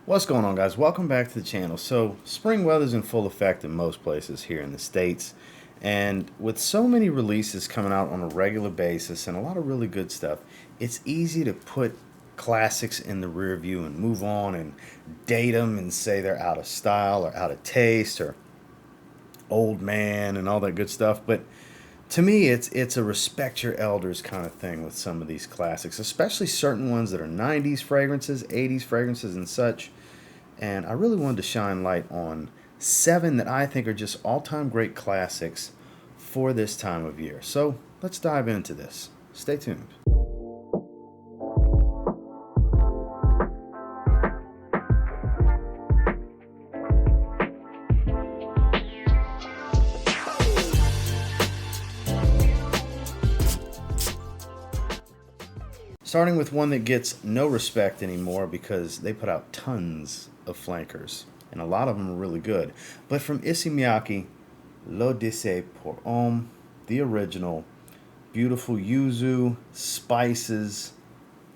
What's going on, guys? Welcome back to the channel. So spring weather's in full effect in most places here in the States, and with so many releases coming out on a regular basis and a lot of really good stuff, it's easy to put classics in the rear view and move on and date them and say they're out of style or out of taste or old man and all that good stuff. But to me, it's a respect your elders kind of thing with some of these classics, especially certain ones that are 90s fragrances, 80s fragrances and such. And I really wanted to shine light on 7 that I think are just all-time great classics for this time of year. So let's dive into this. Stay tuned. Starting with one that gets no respect anymore because they put out tons of flankers, and a lot of them are really good. But from Issey Miyake, L'Eau de Parfum, the original, beautiful yuzu, spices,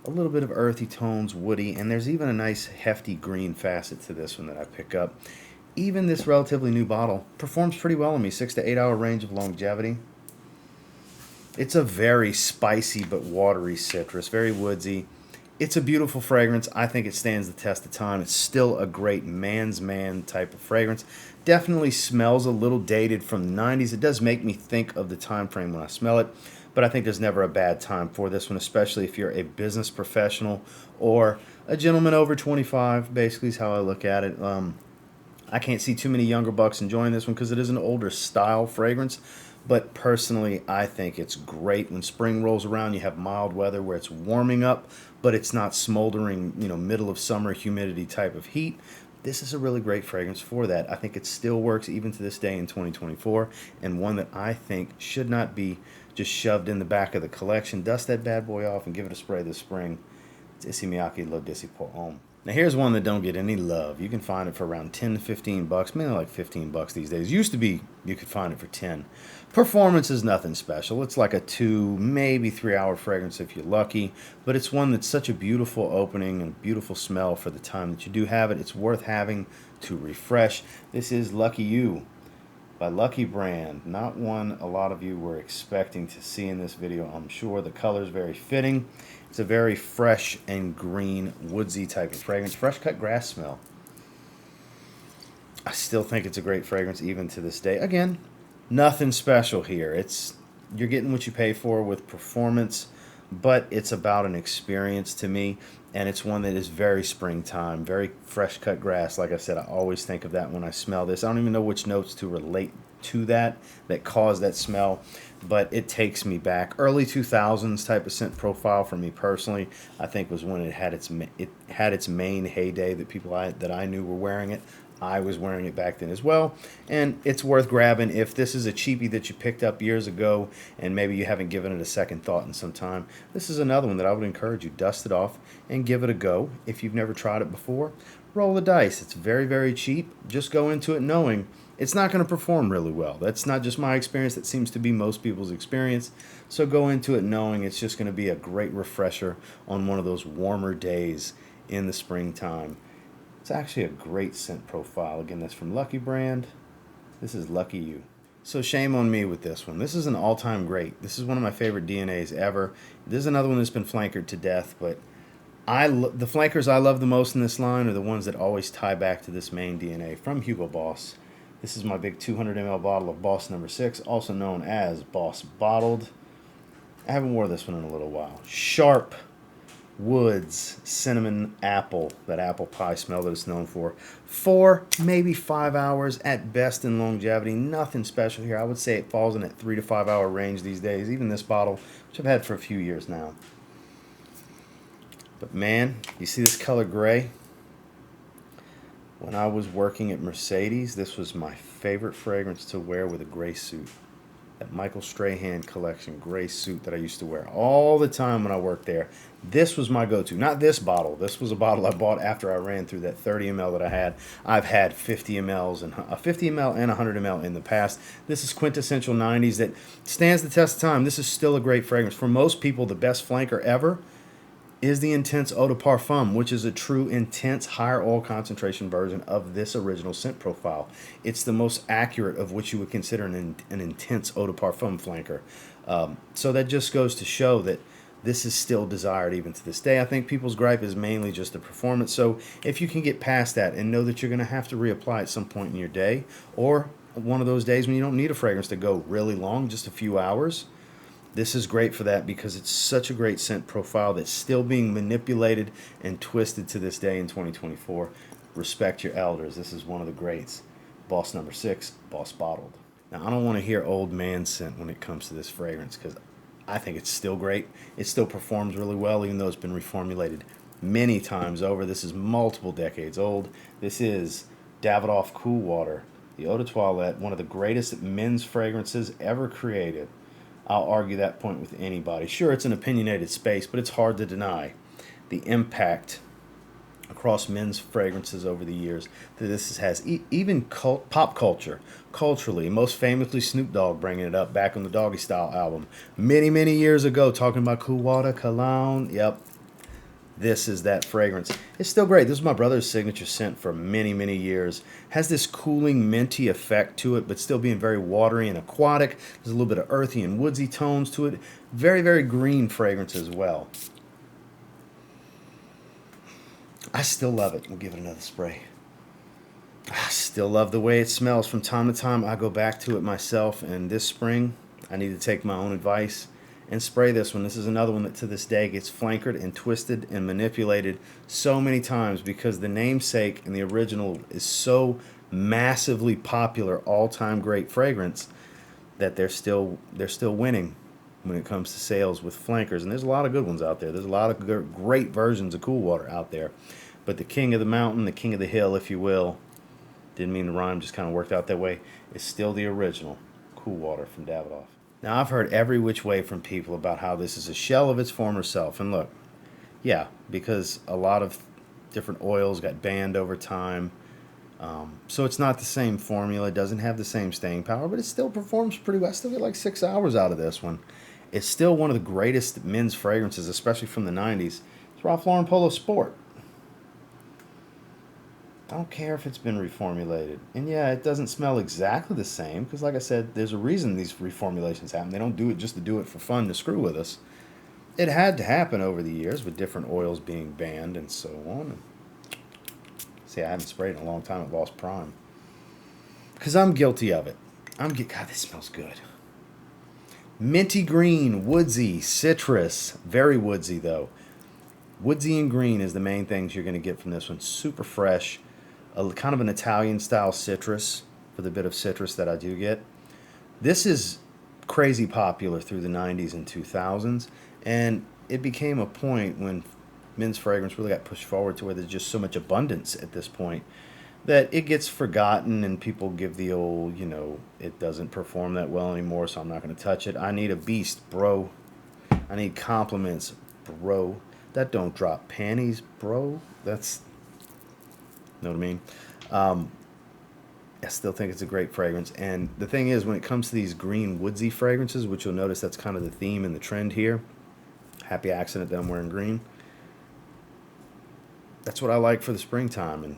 a little bit of earthy tones, woody, and there's even a nice hefty green facet to this one that I pick up. Even this relatively new bottle performs pretty well on me, 6 to 8 hour range of longevity. It's a very spicy but watery citrus, very woodsy. It's a beautiful fragrance. I think it stands the test of time. It's still a great man's man type of fragrance. Definitely smells a little dated from the 90s. It does make me think of the time frame when I smell it, but I think there's never a bad time for this one, especially if you're a business professional or a gentleman over 25, basically is how I look at it. I can't see too many younger bucks enjoying this one because it is an older style fragrance. But personally, I think it's great when spring rolls around. You have mild weather where it's warming up, but it's not smoldering, middle of summer humidity type of heat. This is a really great fragrance for that. I think it still works even to this day in 2024, and one that I think should not be just shoved in the back of the collection. Dust that bad boy off and give it a spray this spring. It's Issey Miyake L'Eau de Parfum. Now here's one that don't get any love. You can find it for around 10 to 15 bucks, mainly like 15 bucks these days. Used to be you could find it for 10. Performance is nothing special. It's like a 2, maybe 3 hour fragrance if you're lucky, but it's one that's such a beautiful opening and beautiful smell for the time that you do have it. It's worth having to refresh. This is Lucky You by Lucky Brand. Not one a lot of you were expecting to see in this video, I'm sure. The color is very fitting. It's a very fresh and green, woodsy type of fragrance. Fresh cut grass smell. I still think it's a great fragrance even to this day. Again, nothing special here. You're getting what you pay for with performance, but it's about an experience to me, and it's one that is very springtime, very fresh cut grass. Like I said, I always think of that when I smell this. I don't even know which notes to relate to that cause that smell, but it takes me back. Early 2000s type of scent profile for me personally, I think was when it had its main heyday, that people that I knew were wearing it. I was wearing it back then as well, and it's worth grabbing if this is a cheapie that you picked up years ago and maybe you haven't given it a second thought in some time. This is another one that I would encourage you, dust it off and give it a go. If you've never tried it before, roll the dice. It's very, very cheap. Just go into it knowing it's not going to perform really well. That's not just my experience. That seems to be most people's experience. So go into it knowing it's just going to be a great refresher on one of those warmer days in the springtime. It's actually a great scent profile. Again, that's from Lucky Brand. This is Lucky You. So shame on me with this one. This is an all-time great. This is one of my favorite DNAs ever. This is another one that's been flankered to death, but the flankers I love the most in this line are the ones that always tie back to this main DNA. From Hugo Boss. This is my big 200 ml bottle of Boss No. 6, also known as Boss Bottled. I haven't worn this one in a little while. Sharp woods, cinnamon, apple, that apple pie smell that it's known for. 4, maybe 5 hours at best in longevity. Nothing special here. I would say it falls in that 3 to 5 hour range these days. Even this bottle, which I've had for a few years now. But man, you see this color gray? When I was working at Mercedes, this was my favorite fragrance to wear with a gray suit. That Michael Strahan collection gray suit that I used to wear all the time when I worked there. This was my go-to. Not this bottle. This was a bottle I bought after I ran through that 30 ml that I had. I've had 50 mLs and a 50 ml and 100 ml in the past. This is quintessential 90s that stands the test of time. This is still a great fragrance. For most people, the best flanker ever is the Intense Eau de Parfum, which is a true intense higher oil concentration version of this original scent profile. It's the most accurate of which you would consider an intense Eau de Parfum flanker. So that just goes to show that this is still desired even to this day. I think people's gripe is mainly just the performance. So if you can get past that and know that you're going to have to reapply at some point in your day, or one of those days when you don't need a fragrance to go really long, just a few hours, this is great for that because it's such a great scent profile that's still being manipulated and twisted to this day in 2024. Respect your elders. This is one of the greats. Boss number 6, Boss Bottled. Now, I don't want to hear old man scent when it comes to this fragrance because I think it's still great. It still performs really well even though it's been reformulated many times over. This is multiple decades old. This is Davidoff Cool Water, the Eau de Toilette, one of the greatest men's fragrances ever created. I'll argue that point with anybody. Sure, it's an opinionated space, but it's hard to deny the impact across men's fragrances over the years that this has. Even pop culture, culturally, most famously Snoop Dogg bringing it up back on the Doggy Style album many, many years ago, talking about cool water, cologne. Yep, this is that fragrance. It's still great. This is my brother's signature scent for many, many years. Has this cooling, minty effect to it, but still being very watery and aquatic. There's a little bit of earthy and woodsy tones to it. Very, very green fragrance as well. I still love it. We'll give it another spray. I still love the way it smells. From time to time, I go back to it myself, and this spring, I need to take my own advice and spray this one. This is another one that to this day gets flankered and twisted and manipulated so many times because the namesake and the original is so massively popular, all-time great fragrance that they're still winning when it comes to sales with flankers. And there's a lot of good ones out there. There's a lot of great versions of Cool Water out there. But the king of the mountain, the king of the hill, if you will, didn't mean to rhyme, just kind of worked out that way, is still the original Cool Water from Davidoff. Now, I've heard every which way from people about how this is a shell of its former self. And look, yeah, because a lot of different oils got banned over time. So it's not the same formula. It doesn't have the same staying power, but it still performs pretty well. I still get like 6 hours out of this one. It's still one of the greatest men's fragrances, especially from the 90s. It's Ralph Lauren Polo Sport. I don't care if it's been reformulated. And yeah, it doesn't smell exactly the same because, like I said, there's a reason these reformulations happen. They don't do it just to do it for fun to screw with us. It had to happen over the years with different oils being banned and so on. See, I haven't sprayed in a long time. It lost prime. Because I'm guilty of it. God, this smells good. Minty green, woodsy, citrus. Very woodsy, though. Woodsy and green is the main things you're going to get from this one. Super fresh. Kind of an Italian-style citrus for the bit of citrus that I do get. This is crazy popular through the 90s and 2000s. And it became a point when men's fragrance really got pushed forward to where there's just so much abundance at this point that it gets forgotten and people give the old, it doesn't perform that well anymore, so I'm not going to touch it. I need a beast, bro. I need compliments, bro. That don't drop panties, bro. That's, know what I mean? I still think it's a great fragrance. And the thing is, when it comes to these green woodsy fragrances, which you'll notice that's kind of the theme and the trend here, happy accident that I'm wearing green. That's what I like for the springtime, and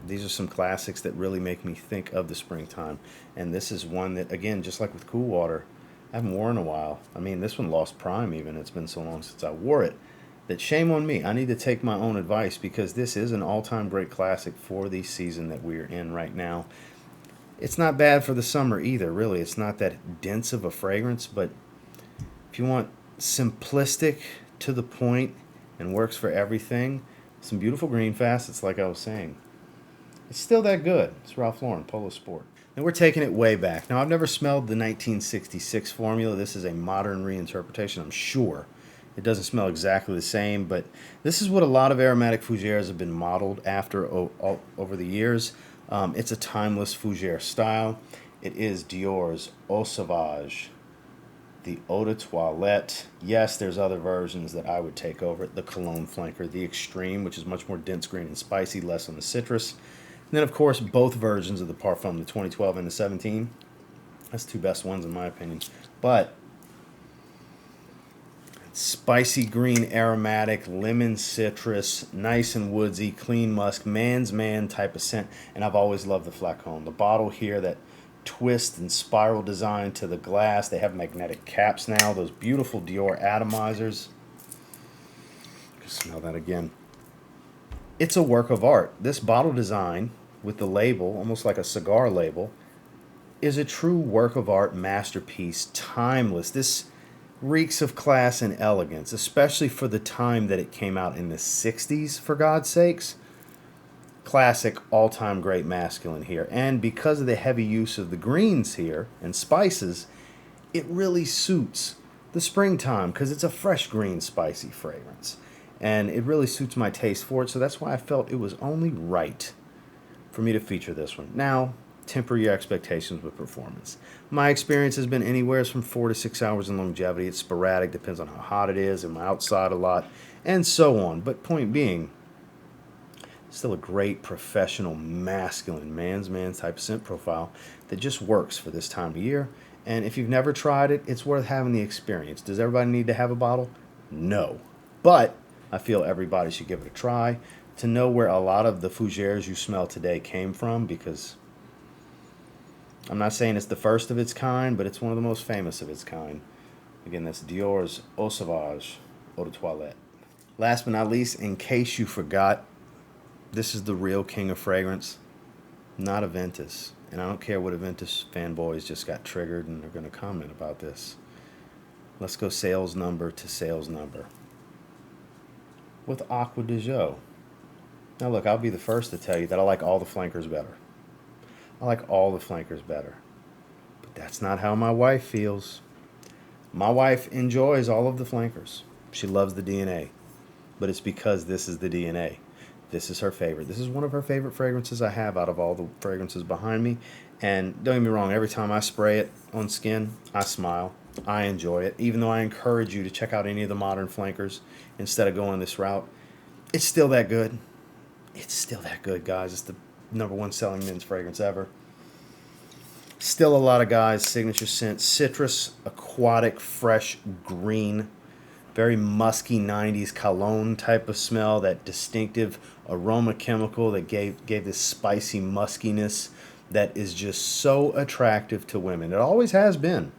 these are some classics that really make me think of the springtime. And this is one that, again, just like with Cool Water, I haven't worn in a while. I mean, this one lost prime even. It's been so long since I wore it that shame on me. I need to take my own advice because this is an all-time great classic for the season that we're in right now. It's not bad for the summer either, really. It's not that dense of a fragrance, but if you want simplistic, to the point, and works for everything, some beautiful green facets, like I was saying. It's still that good. It's Ralph Lauren Polo Sport. Now we're taking it way back. Now I've never smelled the 1966 formula. This is a modern reinterpretation, I'm sure. It doesn't smell exactly the same, but this is what a lot of aromatic fougères have been modeled after over the years. It's a timeless fougère style. It is Dior's Eau Sauvage, the Eau de Toilette. Yes, there's other versions that I would take over it. The Cologne Flanker, the Extreme, which is much more dense green and spicy, less on the citrus. And then, of course, both versions of the Parfum, the 2012 and the 17. That's the two best ones in my opinion. But Spicy green aromatic, lemon citrus, nice and woodsy, clean musk, man's man type of scent. And I've always loved the flacon. The bottle here, that twist and spiral design to the glass. They have magnetic caps now. Those beautiful Dior atomizers. Just smell that again. It's a work of art. This bottle design with the label, almost like a cigar label, is a true work of art masterpiece, timeless. This reeks of class and elegance, especially for the time that it came out in the 60s, for God's sakes. Classic, all-time great masculine here. And because of the heavy use of the greens here and spices, it really suits the springtime because it's a fresh green spicy fragrance. And it really suits my taste for it, so that's why I felt it was only right for me to feature this one. Now, temper your expectations with performance. My experience has been anywhere from 4 to 6 hours in longevity. It's sporadic, depends on how hot it is, am I outside a lot, and so on. But point being, still a great professional, masculine, man's man type scent profile that just works for this time of year. And if you've never tried it, it's worth having the experience. Does everybody need to have a bottle? No. But I feel everybody should give it a try to know where a lot of the fougères you smell today came from, because I'm not saying it's the first of its kind, but it's one of the most famous of its kind. Again, that's Dior's Eau Sauvage Eau de Toilette. Last but not least, in case you forgot, this is the real king of fragrance, not Aventus. And I don't care what Aventus fanboys just got triggered and they're going to comment about this. Let's go sales number to sales number with Aqua de Jour. Now look, I'll be the first to tell you that I like all the flankers better. I like all the flankers better. But that's not how my wife feels. My wife enjoys all of the flankers. She loves the DNA. But it's because this is the DNA. This is her favorite. This is one of her favorite fragrances I have out of all the fragrances behind me. And don't get me wrong, every time I spray it on skin, I smile. I enjoy it. Even though I encourage you to check out any of the modern flankers instead of going this route, it's still that good. It's still that good, guys. It's the #1 selling men's fragrance ever. Still a lot of guys' signature scent. Citrus, aquatic, fresh, green. Very musky 90s cologne type of smell. That distinctive aroma chemical that gave this spicy muskiness that is just so attractive to women. It always has been.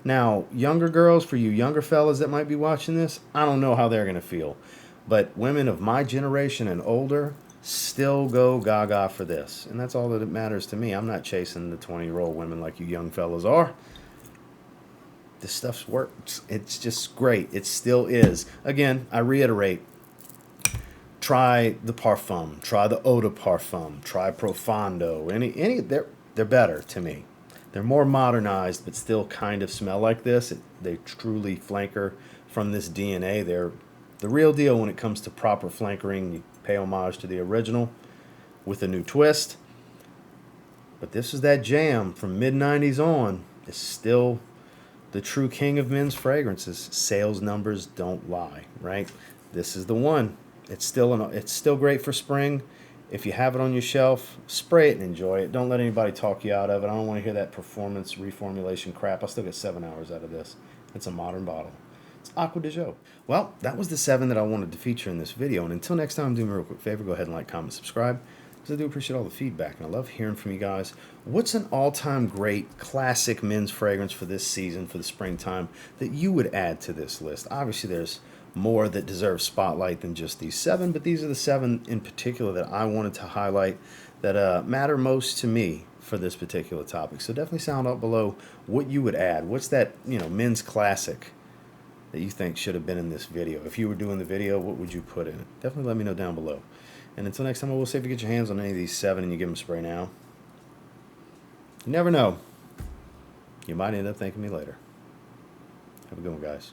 Now, younger girls, for you younger fellas that might be watching this, I don't know how they're going to feel. But women of my generation and older still go gaga for this. And that's all that matters to me. I'm not chasing the 20-year-old women like you young fellas are. This stuff works. It's just great. It still is. Again, I reiterate, try the Parfum. Try the Eau de Parfum. Try Profondo. They're better to me. They're more modernized, but still kind of smell like this. They truly flanker from this DNA. They're the real deal when it comes to proper flankering. You pay homage to the original with a new twist. But this is that jam from mid-90s on. It's still the true king of men's fragrances. Sales numbers don't lie, right? This is the one. It's still great for spring. If you have it on your shelf, spray it and enjoy it. Don't let anybody talk you out of it. I don't want to hear that performance reformulation crap. I still get 7 hours out of this. It's a modern bottle. It's Aqua de Jour. Well, that was the 7 that I wanted to feature in this video. And until next time, do me a real quick favor. Go ahead and like, comment, subscribe, because I do appreciate all the feedback. And I love hearing from you guys. What's an all-time great classic men's fragrance for this season, for the springtime, that you would add to this list? Obviously, there's more that deserve spotlight than just these 7, but these are the 7 in particular that I wanted to highlight that matter most to me for this particular topic. So definitely sound out below what you would add. What's that, men's classic that you think should have been in this video? If you were doing the video, what would you put in it? Definitely let me know down below. And until next time, I will say, if you get your hands on any of these 7 and you give them a spray now, you never know. You might end up thanking me later. Have a good one, guys.